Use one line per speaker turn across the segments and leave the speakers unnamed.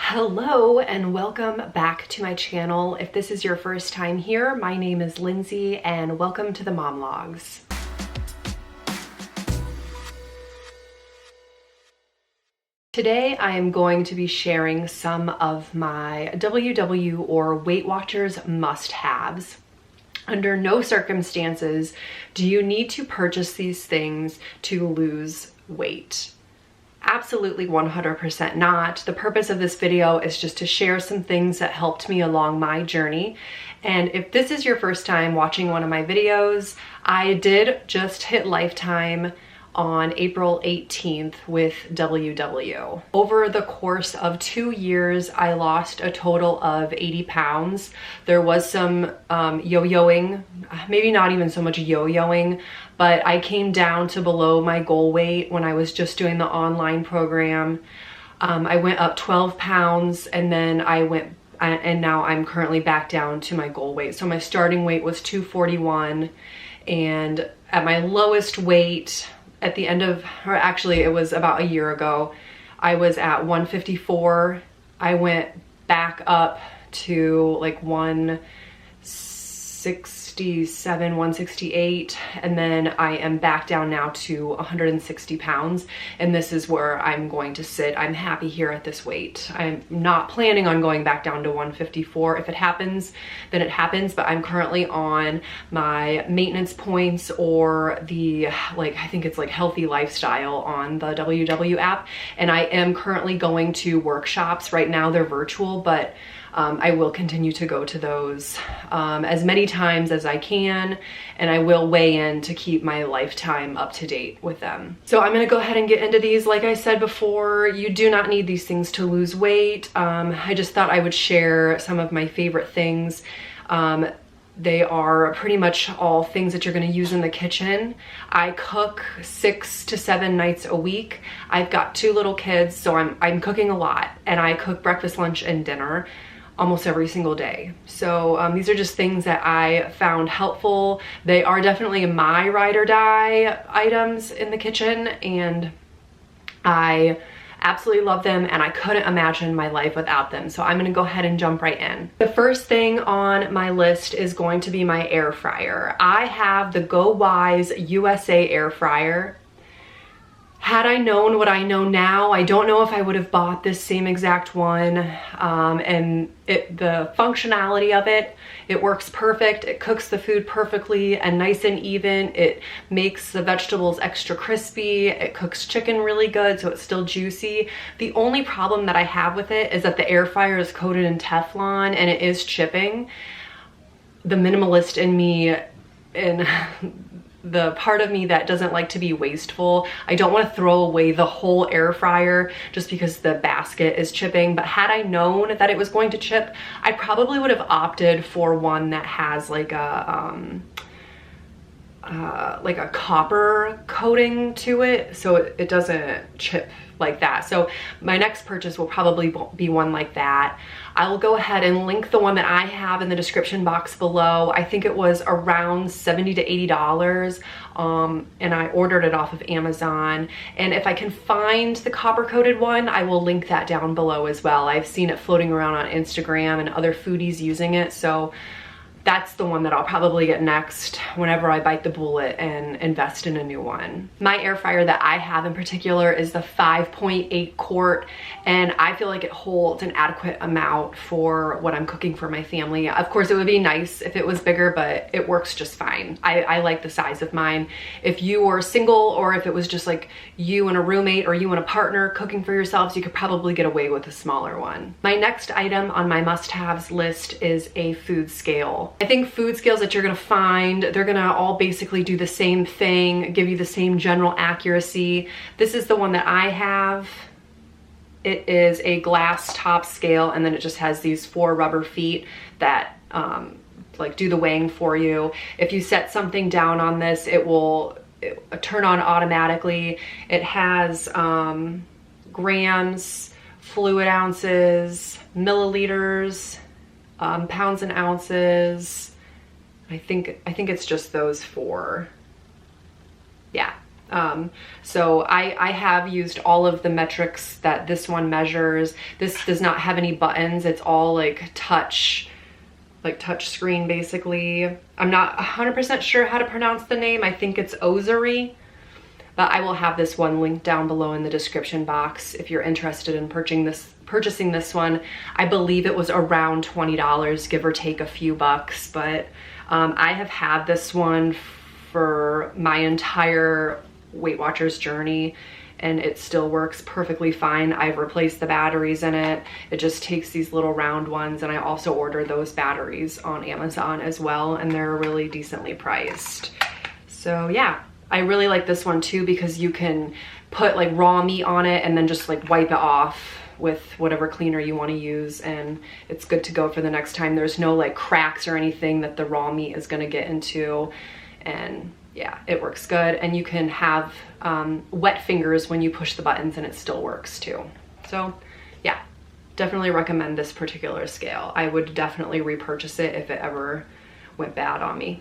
Hello and welcome back to my channel. If this is your first time here, my name is Lindsay and welcome to the Momlogs. Today I am going to be sharing some of my WW or Weight Watchers must-haves. Under no circumstances do you need to purchase these things to lose weight. Absolutely 100% not. The purpose of this video is just to share some things that helped me along my journey. And if this is your first time watching one of my videos, I did just hit Lifetime on April 18th with WW. Over the course of 2 years, I lost a total of 80 pounds. There was some yo-yoing, maybe not even so much yo-yoing, but I came down to below my goal weight when I was just doing the online program. I went up 12 pounds and then and now I'm currently back down to my goal weight. So my starting weight was 241, and at my lowest weight, at the end of, or actually it was about a year ago, I was at 154. I went back up to like 167, 168, and then I am back down now to 160 pounds, and this is where I'm going to sit. I'm happy here at this weight. I'm not planning on going back down to 154. If it happens, then it happens, but I'm currently on my maintenance points, or the, I think it's like healthy lifestyle on the WW app, and I am currently going to workshops. Right now they're virtual, but I will continue to go to those as many times as I can, and I will weigh in to keep my Lifetime up to date with them. So I'm gonna go ahead and get into these. Like I said before, you do not need these things to lose weight. I just thought I would share some of my favorite things. They are pretty much all things that you're gonna use in the kitchen. I cook 6 to 7 nights a week. I've got 2 little kids, so I'm cooking a lot, and I cook breakfast, lunch, and dinner almost every single day. So these are just things that I found helpful. They are definitely my ride or die items in the kitchen, and I absolutely love them, and I couldn't imagine my life without them. So I'm gonna go ahead and jump right in. The first thing on my list is going to be my air fryer. I have the GoWise USA air fryer. Had I known what I know now, I don't know if I would have bought this same exact one. And the functionality of it works perfect. It cooks the food perfectly and nice and even. It makes the vegetables extra crispy. It cooks chicken really good, so it's still juicy. The only problem that I have with it is that the air fryer is coated in Teflon and it is chipping. The minimalist in me, and the part of me that doesn't like to be wasteful, I don't want to throw away the whole air fryer just because the basket is chipping. But had I known that it was going to chip, I probably would have opted for one that has like a copper coating to it, so it doesn't chip like that. So my next purchase will probably be one like that. I will go ahead and link the one that I have in the description box below. I think it was around $70 to $80, and I ordered it off of Amazon. And if I can find the copper coated one, I will link that down below as well. I've seen it floating around on Instagram and other foodies using it, so that's the one that I'll probably get next whenever I bite the bullet and invest in a new one. My air fryer that I have in particular is the 5.8 quart, and I feel like it holds an adequate amount for what I'm cooking for my family. Of course, it would be nice if it was bigger, but it works just fine. I like the size of mine. If you were single, or if it was just like you and a roommate or you and a partner cooking for yourselves, you could probably get away with a smaller one. My next item on my must-haves list is a food scale. I think food scales that you're gonna find, they're gonna all basically do the same thing, give you the same general accuracy. This is the one that I have. It is a glass top scale, and then it just has these 4 rubber feet that do the weighing for you. If you set something down on this, it will turn on automatically. It has grams, fluid ounces, milliliters, pounds and ounces. I think it's just those 4. Yeah. So I have used all of the metrics that this one measures. This does not have any buttons. It's all like touch screen basically. I'm not 100% sure how to pronounce the name. I think it's Ozuri, but I will have this one linked down below in the description box if you're interested in purchasing this one. I believe it was around $20, give or take a few bucks, but I have had this one for my entire Weight Watchers journey and it still works perfectly fine. I've replaced the batteries in it. It just takes these little round ones, and I also ordered those batteries on Amazon as well, and they're really decently priced. So yeah, I really like this one too because you can put like raw meat on it and then just like wipe it off with whatever cleaner you want to use, and it's good to go for the next time. There's no like cracks or anything that the raw meat is going to get into, and yeah, it works good. And you can have wet fingers when you push the buttons and it still works too. So yeah, definitely recommend this particular scale. I would definitely repurchase it if it ever went bad on me.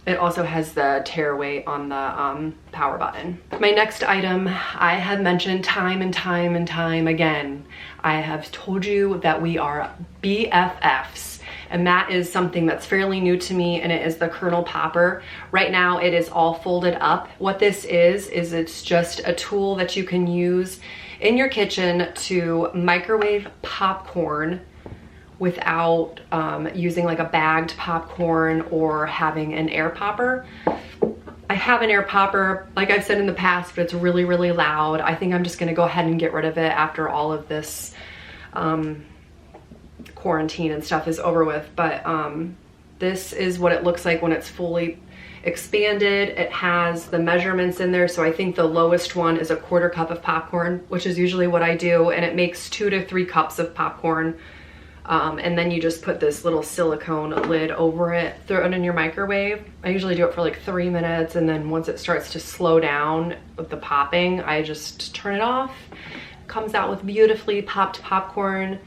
It also has the tear weight on the power button. My next item, I have mentioned time and time again. I have told you that we are BFFs. And that is something that's fairly new to me, and it is the kernel popper. Right now it is all folded up. What this is it's just a tool that you can use in your kitchen to microwave popcorn without using like a bagged popcorn or having an air popper. I have an air popper, like I've said in the past, but it's really, really loud. I think I'm just gonna go ahead and get rid of it after all of this quarantine and stuff is over with. But this is what it looks like when it's fully expanded. It has the measurements in there, so I think the lowest one is a 1/4 cup of popcorn, which is usually what I do, and it makes 2 to 3 cups of popcorn. And then you just put this little silicone lid over it, throw it in your microwave. I usually do it for like 3 minutes, and then once it starts to slow down with the popping, I just turn it off. Comes out with beautifully popped popcorn,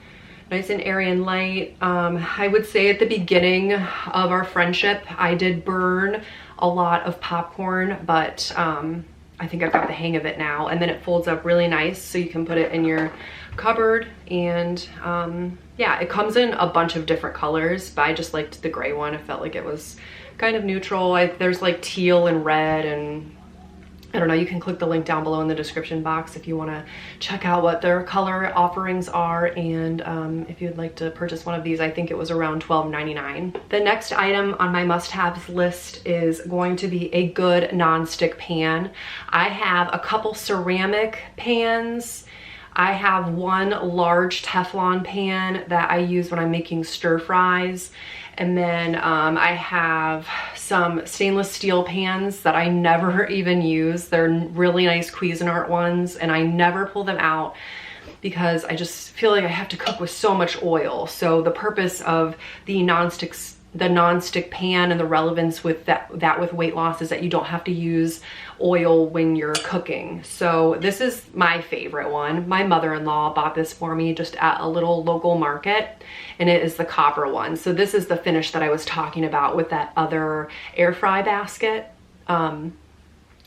nice and airy and light. I would say at the beginning of our friendship, I did burn a lot of popcorn, but I think I've got the hang of it now. And then it folds up really nice, so you can put it in your cupboard. And yeah, it comes in a bunch of different colors, but I just liked the gray one. I felt like it was kind of neutral. There's like teal and red, and I don't know, you can click the link down below in the description box if you want to check out what their color offerings are. And if you'd like to purchase one of these, I think it was around $12.99. The next item on my must-haves list is going to be a good non-stick pan. I have a couple ceramic pans. I have one large Teflon pan that I use when I'm making stir fries. And then I have some stainless steel pans that I never even use. They're really nice Cuisinart ones, and I never pull them out because I just feel like I have to cook with so much oil. So the purpose of the non-stick pan and the relevance with that with weight loss is that you don't have to use oil when you're cooking. So this is my favorite one. My mother-in-law bought this for me just at a little local market, and it is the copper one. So this is the finish that I was talking about with that other air fry basket.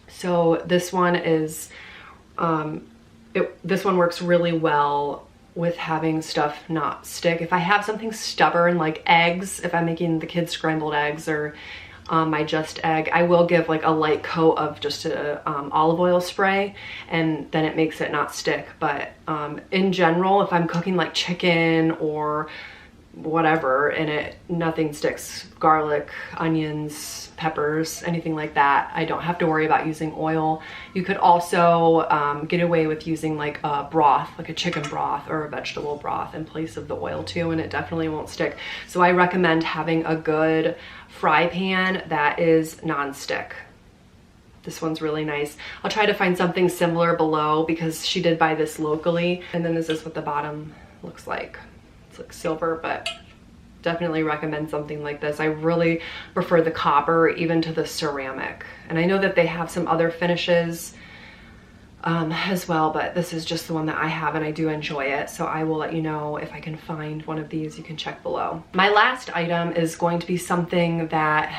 So this one is, this one works really well with having stuff not stick. If I have something stubborn like eggs, if I'm making the kids scrambled eggs or my Just Egg, I will give like a light coat of just a olive oil spray, and then it makes it not stick. But in general, if I'm cooking like chicken or whatever and nothing sticks, garlic, onions, peppers, anything like that, I don't have to worry about using oil. You could also get away with using like a broth, like a chicken broth or a vegetable broth in place of the oil too, and it definitely won't stick. So I recommend having a good fry pan that is non-stick. This one's really nice. I'll try to find something similar below because she did buy this locally. And then this is what the bottom looks like. It's like silver, but definitely recommend something like this. I really prefer the copper even to the ceramic. And I know that they have some other finishes as well, but this is just the one that I have and I do enjoy it. So I will let you know if I can find one of these. You can check below. My last item is going to be something that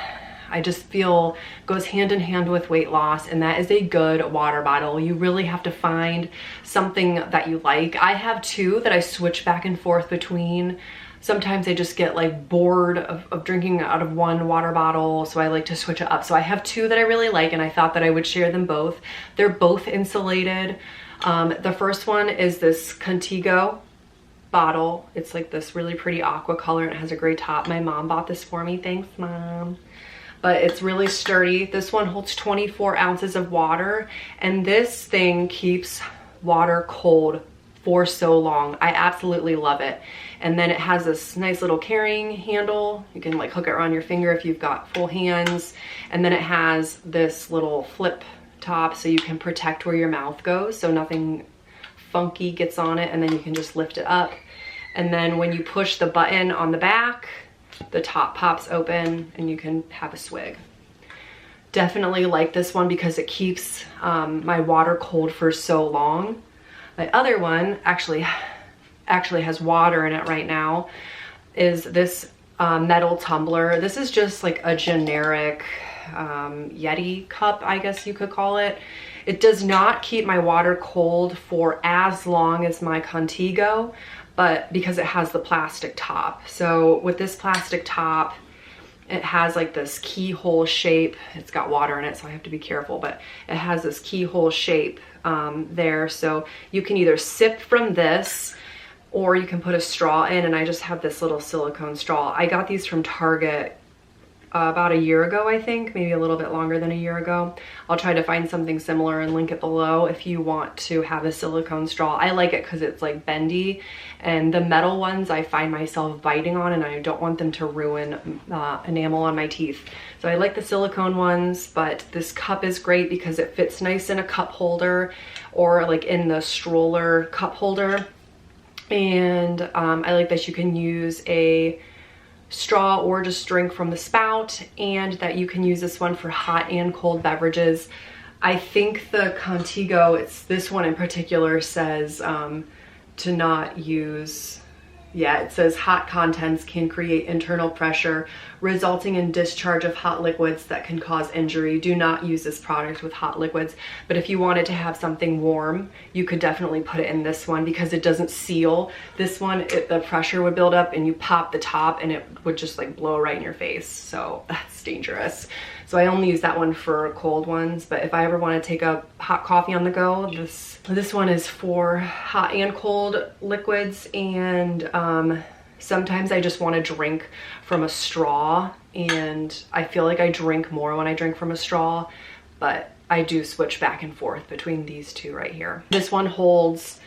I just feel goes hand in hand with weight loss, and that is a good water bottle. You really have to find something that you like. I have two that I switch back and forth between. Sometimes I just get like bored of drinking out of one water bottle, so I like to switch it up. So I have two that I really like, and I thought that I would share them both. They're both insulated. The first one is this Contigo bottle. It's like this really pretty aqua color, and it has a gray top. My mom bought this for me. Thanks, Mom. But it's really sturdy. This one holds 24 ounces of water, and this thing keeps water cold for so long. I absolutely love it. And then it has this nice little carrying handle. You can like hook it around your finger if you've got full hands. And then it has this little flip top so you can protect where your mouth goes so nothing funky gets on it, and then you can just lift it up. And then when you push the button on the back, the top pops open and you can have a swig. Definitely like this one because it keeps my water cold for so long. The other one actually has water in it right now, is this metal tumbler. This is just like a generic Yeti cup, I guess you could call it. It does not keep my water cold for as long as my Contigo, but because it has the plastic top. So with this plastic top, it has like this keyhole shape. It's got water in it, so I have to be careful, but it has this keyhole shape there. So you can either sip from this or you can put a straw in, and I just have this little silicone straw. I got these from Target about a year ago, I think, maybe a little bit longer than a year ago. I'll try to find something similar and link it below if you want to have a silicone straw. I like it because it's like bendy, and the metal ones I find myself biting on, and I don't want them to ruin enamel on my teeth. So I like the silicone ones, but this cup is great because it fits nice in a cup holder or like in the stroller cup holder. And I like that you can use a straw or just drink from the spout, and that you can use this one for hot and cold beverages. I think the Contigo, it's this one in particular, says to not use, yeah, it says hot contents can create internal pressure resulting in discharge of hot liquids that can cause injury. Do not use this product with hot liquids. But if you wanted to have something warm, you could definitely put it in this one because it doesn't seal. This one, the pressure would build up and you pop the top and it would just like blow right in your face. So that's dangerous. So I only use that one for cold ones, but if I ever want to take a hot coffee on the go, this one is for hot and cold liquids. And sometimes I just want to drink from a straw, and I feel like I drink more when I drink from a straw, but I do switch back and forth between these two right here. This one holds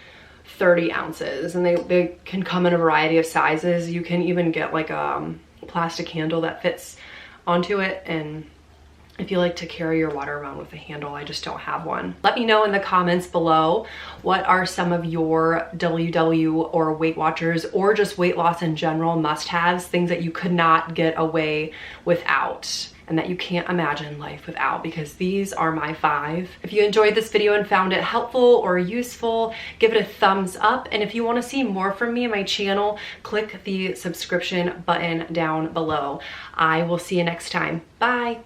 30 ounces, and they can come in a variety of sizes. You can even get like a plastic handle that fits onto it, and if you like to carry your water around with a handle, I just don't have one. Let me know in the comments below, what are some of your WW or Weight Watchers or just weight loss in general must-haves, things that you could not get away without and that you can't imagine life without, because these are my 5. If you enjoyed this video and found it helpful or useful, give it a thumbs up. And if you want to see more from me and my channel, click the subscription button down below. I will see you next time. Bye.